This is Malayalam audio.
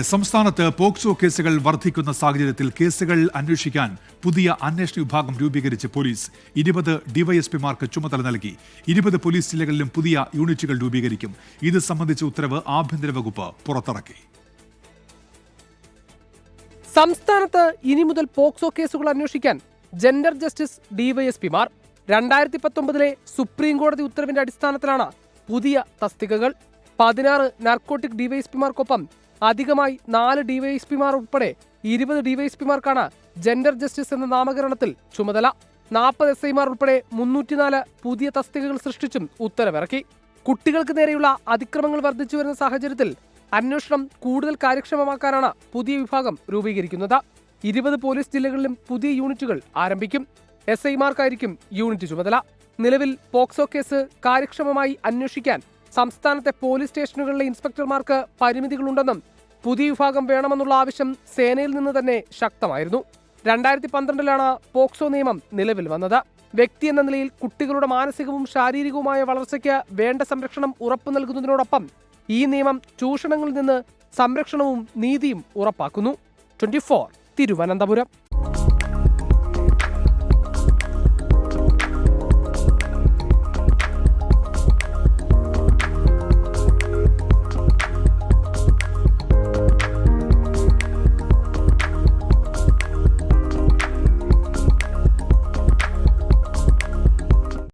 സംസ്ഥാനത്ത് പോക്സോ കേസുകൾ വർദ്ധിക്കുന്ന സാഹചര്യത്തിൽ കേസുകൾ അന്വേഷിക്കാൻ പുതിയ അന്വേഷണ വിഭാഗം രൂപീകരിച്ച് പോലീസ് 20 ഡിവൈഎസ്പിമാർക്ക് ചുമതല നൽകി. 20 പോലീസ് ജില്ലകളിലും പുതിയ യൂണിറ്റുകൾ രൂപീകരിക്കും. ഇത് സംബന്ധിച്ച ഉത്തരവ് ആഭ്യന്തര വകുപ്പ് പുറത്തിറക്കി. സംസ്ഥാനത്ത് ഇനി മുതൽ പോക്സോ കേസുകൾ അന്വേഷിക്കാൻ ജെൻഡർ ജസ്റ്റിസ് ഡിവൈഎസ്പിമാർ 2019 സുപ്രീം കോടതി ഉത്തരവിന്റെ അടിസ്ഥാനത്തിലാണ് പുതിയ തസ്തികകൾ. 16 നാർക്കോട്ടിക് ഡിവൈഎസ്പിമാർക്കൊപ്പം അധികമായി 4 ഡിവൈഎസ്പിമാർ ഉൾപ്പെടെ 20 ഡിവൈഎസ്പിമാർക്കാണ് ജെൻഡർ ജസ്റ്റിസ് എന്ന നാമകരണത്തിൽ ചുമതല. 40 എസ്ഐമാർ ഉൾപ്പെടെ 304 പുതിയ തസ്തികകൾ സൃഷ്ടിച്ചും ഉത്തരവിറക്കി. കുട്ടികൾക്ക് നേരെയുള്ള അതിക്രമങ്ങൾ വർദ്ധിച്ചു വരുന്ന സാഹചര്യത്തിൽ അന്വേഷണം കൂടുതൽ കാര്യക്ഷമമാക്കാനാണ് പുതിയ വിഭാഗം രൂപീകരിക്കുന്നത്. 20 പോലീസ് ജില്ലകളിലും പുതിയ യൂണിറ്റുകൾ ആരംഭിക്കും. എസ്ഐമാർക്കായിരിക്കും യൂണിറ്റ് ചുമതല. നിലവിൽ പോക്സോ കേസ് കാര്യക്ഷമമായി അന്വേഷിക്കാൻ സംസ്ഥാനത്തെ പോലീസ് സ്റ്റേഷനുകളിലെ ഇൻസ്പെക്ടർമാർക്ക് പരിമിതികളുണ്ടെന്നും പുതിയ വിഭാഗം വേണമെന്നുള്ള ആവശ്യം സേനയിൽ നിന്ന് തന്നെ ശക്തമായിരുന്നു. 2012 പോക്സോ നിയമം നിലവിൽ വന്നത്. വ്യക്തി എന്ന നിലയിൽ കുട്ടികളുടെ മാനസികവും ശാരീരികവുമായ വളർച്ചയ്ക്ക് വേണ്ട സംരക്ഷണം ഉറപ്പു നൽകുന്നതിനോടൊപ്പം ഈ നിയമം ചൂഷണങ്ങളിൽ നിന്ന് സംരക്ഷണവും നീതിയും ഉറപ്പാക്കുന്നു. 24 തിരുവനന്തപുരം.